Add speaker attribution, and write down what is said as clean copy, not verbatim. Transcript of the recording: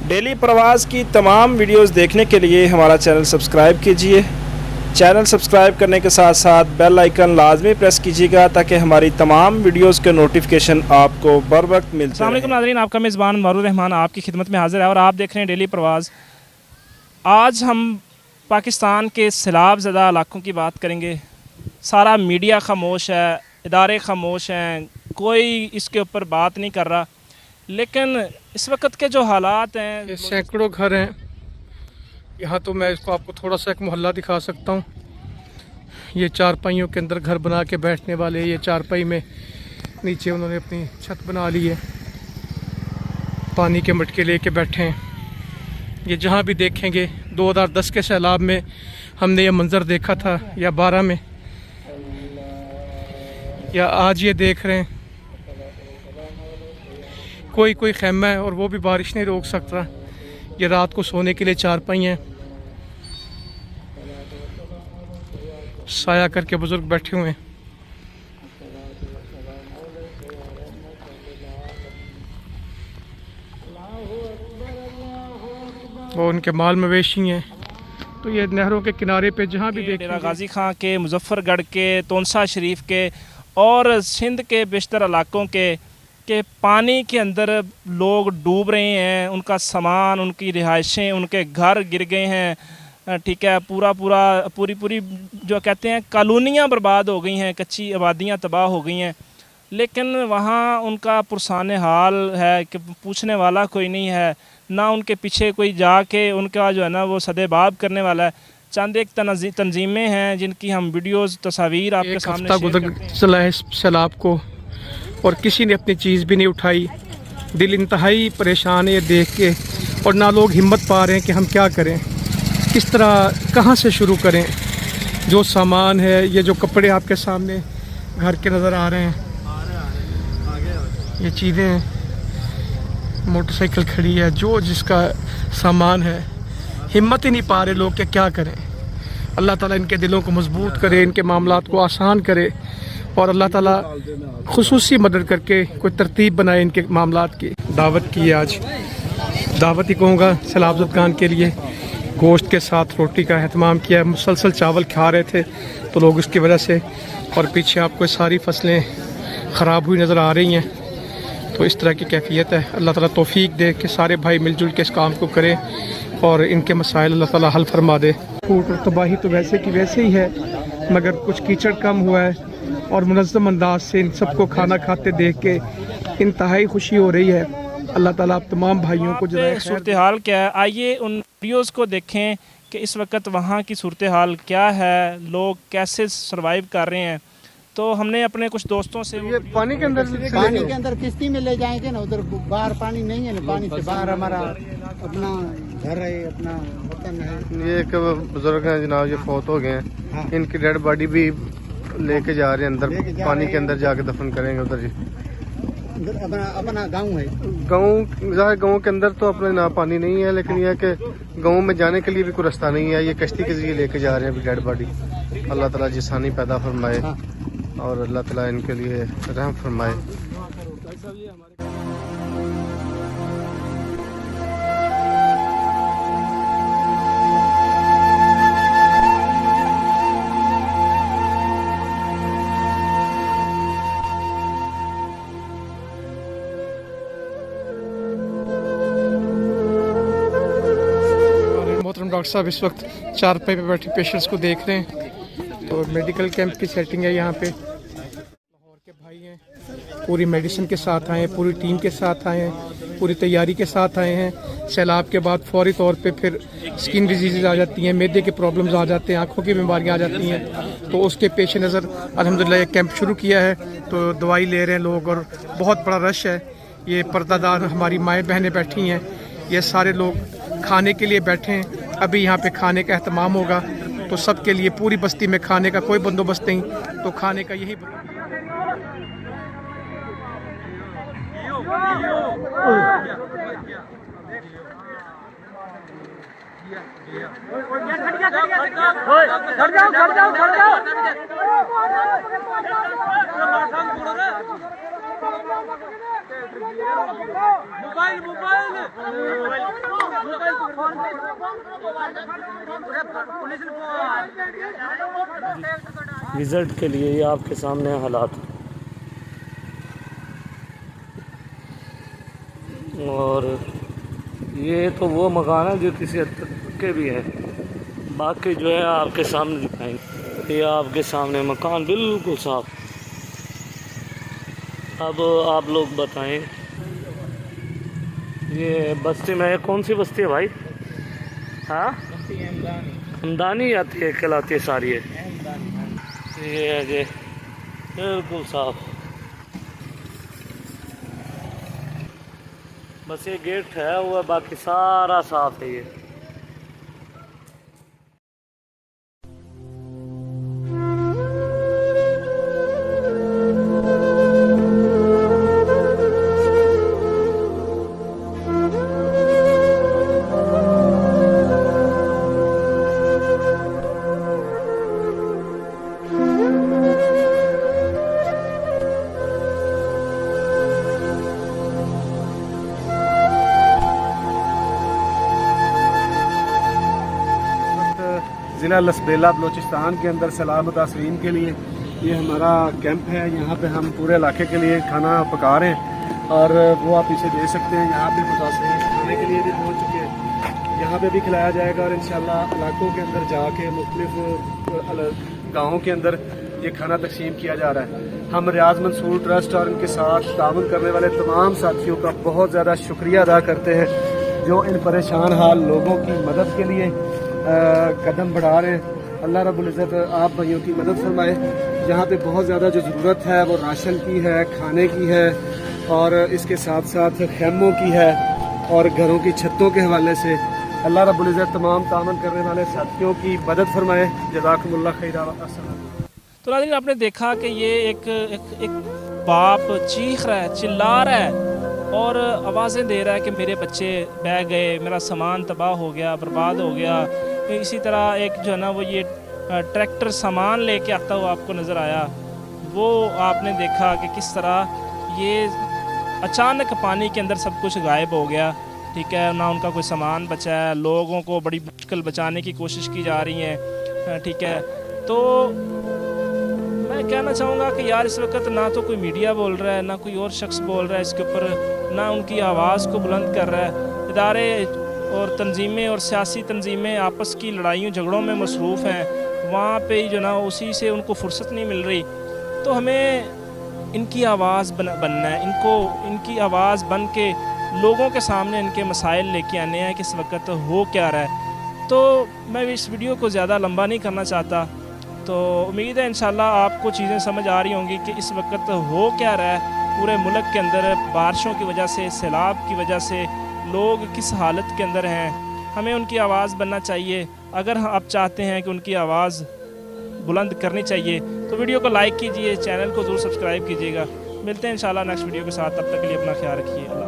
Speaker 1: Daily प्रवास की तमाम वीडियोस देखने के लिए हमारा चैनल सब्सक्राइब कीजिए। चैनल सब्सक्राइब करने के साथ साथ बेल आइकन लाजमी प्रेस कीजिएगा ताकि हमारी तमाम वीडियोस के नोटिफिकेशन आपको बर वक्त मिलते
Speaker 2: अस्सलाम वालेकुम नाज़रीन, आपका मेज़बान मारूर रहमान आपकी खिदमत में हाज़िर है और आप देख रहे हैं डेली प्रवास। आज हम पाकिस्तान के सैलाब ज़दा इलाकों की बात करेंगे। सारा मीडिया खामोश है, इदारे खामोश हैं, कोई इसके ऊपर बात नहीं कर रहा। लेकिन इस वक्त के जो हालात हैं,
Speaker 3: ये सैकड़ों घर हैं यहाँ। तो मैं इसको आपको थोड़ा सा एक मोहल्ला दिखा सकता हूँ। ये चारपाइयों के अंदर घर बना के बैठने वाले, ये चारपाई में नीचे उन्होंने अपनी छत बना ली है, पानी के मटके लेके बैठे हैं। ये जहाँ भी देखेंगे 2010 के सैलाब में हमने ये मंज़र देखा था, या 12 में, या आज ये देख रहे हैं। कोई खैमा है और वो भी बारिश नहीं रोक सकता। ये रात को सोने के लिए चारपाई हैं, साया करके बुजुर्ग बैठे हुए हैं। वो उनके माल मवेशी हैं। तो ये नहरों के किनारे पे जहाँ भी देखें,
Speaker 2: डेरा गाजी खां के, मुजफ्फरगढ़ के, तोनसा शरीफ के और सिंध के बेशतर इलाकों के पानी के अंदर लोग डूब रहे हैं। उनका सामान, उनकी रिहाइशें, उनके घर गिर गए हैं। ठीक है, पूरी जो कहते हैं कॉलोनियाँ बर्बाद हो गई हैं, कच्ची आबादियाँ तबाह हो गई हैं। लेकिन वहाँ उनका पुरसान हाल है कि पूछने वाला कोई नहीं है, ना उनके पीछे कोई जाके उनका जो है ना वो सदेबाब करने वाला है। चंद एक तंजीमें हैं जिनकी हम वीडियोस तस्वीर आपके सामने
Speaker 3: गुजर चला है सैलाब को, और किसी ने अपनी चीज़ भी नहीं उठाई। दिल इंतहाई परेशान है ये देख के, और ना लोग हिम्मत पा रहे हैं कि हम क्या करें, किस तरह, कहाँ से शुरू करें। जो सामान है, ये जो कपड़े आपके सामने घर के नज़र आ रहे हैं, ये चीज़ें, मोटरसाइकिल खड़ी है, जो जिसका सामान है, हिम्मत ही नहीं पा रहे लोग कि क्या करें। अल्लाह ताला इनके दिलों को मजबूत करे, इनके मामलात को आसान करे, और अल्लाह ताला खुसूसी मदद करके कोई तरतीब बनाए इनके मामलात की। दावत की आज, दावत ही कहूँगा सैलाब ज़दगान के लिए। गोश्त के साथ रोटी का अहतमाम किया। मुसलसल चावल खा रहे थे तो लोग उसकी वजह से, और पीछे आपको सारी फसलें ख़राब हुई नज़र आ रही हैं। तो इस तरह की कैफियत है। अल्लाह ताला तौफीक दे कि सारे भाई मिलजुल के इस काम को करें और इनके मसाइल अल्लाह ताला हल फरमा दे। फूट और तबाही तो वैसे की वैसे ही है, मगर कुछ कीचड़ कम हुआ है और मुनज़्ज़म अंदाज से इन सबको खाना खाते देख के इंतहाई खुशी हो रही है। अल्लाह ताला आप तमाम भाइयों को जो
Speaker 2: सूरत हाल क्या है, आइए उन वीडियोस को देखें कि इस वक्त वहाँ की सूरत हाल क्या है, लोग कैसे सर्वाइव कर रहे हैं। तो हमने अपने कुछ दोस्तों से
Speaker 3: ये पानी के अंदर
Speaker 4: किश्ती में ले जाएंगे ना, उधर बाहर पानी नहीं है ना, पानी से बाहर हमारा अपना घर है, अपना वतन है।
Speaker 5: ये एक बुजुर्ग हैं जनाब, ये फौत हो गए हैं। हाँ। इनकी डेड बॉडी भी लेके जा रहे हैं अंदर, पानी के अंदर जाके दफन करेंगे उधर जी।
Speaker 4: अपना गांव है,
Speaker 5: गाँव के अंदर तो अपने ना पानी नहीं है, लेकिन यह कि गाँव में जाने के लिए भी कोई रास्ता नहीं है। ये कश्ती के जरिए लेके जा रहे हैं अभी डेड बॉडी। अल्लाह ताला जिसानी पैदा फरमाए और अल्लाह ताला इनके लिए रहम फरमाए।
Speaker 3: मोहतरम डॉक्टर साहब इस वक्त चारपाई पे बैठे पेशेंट्स को देख रहे हैं। तो मेडिकल कैंप की सेटिंग है यहाँ पे। लाहौर के भाई हैं, पूरी मेडिसिन के साथ आए हैं, पूरी टीम के साथ आए हैं, पूरी तैयारी के साथ आए हैं। सैलाब के बाद फौरी तौर पे फिर स्किन डिजीज़ आ जाती हैं, मैदे के प्रॉब्लम्स आ जाते हैं, आँखों की बीमारियाँ आ जाती हैं। तो उसके पेश नज़र अल्हम्दुलिल्लाह ये कैंप शुरू किया है। तो दवाई ले रहे हैं लोग और बहुत बड़ा रश है। ये पर्दादार हमारी माएँ बहनें बैठी हैं, ये सारे लोग खाने के लिए बैठे हैं। अभी यहाँ पे खाने का एहतमाम होगा, तो सबके लिए पूरी बस्ती में खाने का कोई बंदोबस्त नहीं, तो खाने का यही
Speaker 6: मोबाइल रिजल्ट के लिए ये आपके सामने हैं हालात। और ये तो वो मकान है जो किसी हद तक के भी है, बाकी जो है आपके सामने दिखाएंगे। ये आपके सामने मकान बिल्कुल साफ। अब आप लोग बताएं, ये बस्ती में कौन सी बस्ती है भाई? हाँ, हमदानी आती है, कहलाती है सारी है। ये है जी बिल्कुल साफ। बस ये गेट है वो, बाकी सारा साफ है ये।
Speaker 5: ज़िला लसबेला बलूचिस्तान के अंदर सैलाब मुतासरीन के लिए ये हमारा कैंप है। यहाँ पे हम पूरे इलाके के लिए खाना पका रहे हैं और वो आप इसे दे सकते हैं। यहाँ पे मुतासरीन खाने के लिए भी पहुँच चुके हैं, यहाँ पे भी खिलाया जाएगा और इंशाल्लाह इलाकों के अंदर जाके मुख्तलिफ गाँवों के अंदर ये खाना तकसीम किया जा रहा है। हम रियाज मंसूर ट्रस्ट और इनके साथ ताउन करने वाले तमाम साथियों का बहुत ज़्यादा शुक्रिया अदा करते हैं जो इन परेशान हाल लोगों की मदद के लिए कदम बढ़ा रहे हैं। अल्लाह रब्बुल इज़्ज़त आप भाइयों की मदद फरमाए। यहाँ पे बहुत ज़्यादा जो ज़रूरत है वो राशन की है, खाने की है और इसके साथ साथ खैमों की है और घरों की छतों के हवाले से अल्लाह रब्बुल इज़्ज़त तमाम तामन करने वाले साथियों की मदद फरमाए। जज़ाकुमुल्लाह खैरा।
Speaker 2: तो नाज़रीन, आपने देखा कि ये एक बाप चीख रहा है, चिल्ला रहा है और आवाज़ें दे रहा है कि मेरे बच्चे बह गए, मेरा सामान तबाह हो गया, बर्बाद हो गया। इसी तरह एक जो है ना वो ये ट्रैक्टर सामान लेके आता हुआ आपको नज़र आया। वो आपने देखा कि किस तरह ये अचानक पानी के अंदर सब कुछ गायब हो गया। ठीक है, ना उनका कोई सामान बचा है, लोगों को बड़ी मुश्किल बचाने की कोशिश की जा रही है। ठीक है, तो मैं कहना चाहूँगा कि यार इस वक्त ना तो कोई मीडिया बोल रहा है, ना कोई और शख्स बोल रहा है इसके ऊपर, ना उनकी आवाज़ को बुलंद कर रहा है। इदारे और तंजीमें और सियासी तंजीमें आपस की लड़ाइयों झगड़ों में मसरूफ़ हैं, वहाँ पे ही जो ना उसी से उनको फुर्सत नहीं मिल रही। तो हमें इनकी आवाज़ बनना है, इनकी आवाज़ बन के लोगों के सामने इनके मसाइल लेके आने हैं कि इस वक्त हो क्या रहा है। तो मैं इस वीडियो को ज़्यादा लंबा नहीं करना चाहता, तो उम्मीद है इंशाल्लाह आपको चीज़ें समझ आ रही होंगी कि इस वक्त हो क्या रहा है पूरे मुल्क के अंदर। बारिशों की वजह से, सैलाब की वजह से लोग किस हालत के अंदर हैं। हमें उनकी आवाज़ बनना चाहिए। अगर आप चाहते हैं कि उनकी आवाज़ बुलंद करनी चाहिए तो वीडियो को लाइक कीजिए, चैनल को ज़रूर सब्सक्राइब कीजिएगा। मिलते हैं इंशाल्लाह नेक्स्ट वीडियो के साथ, तब तक के लिए अपना ख्याल रखिए।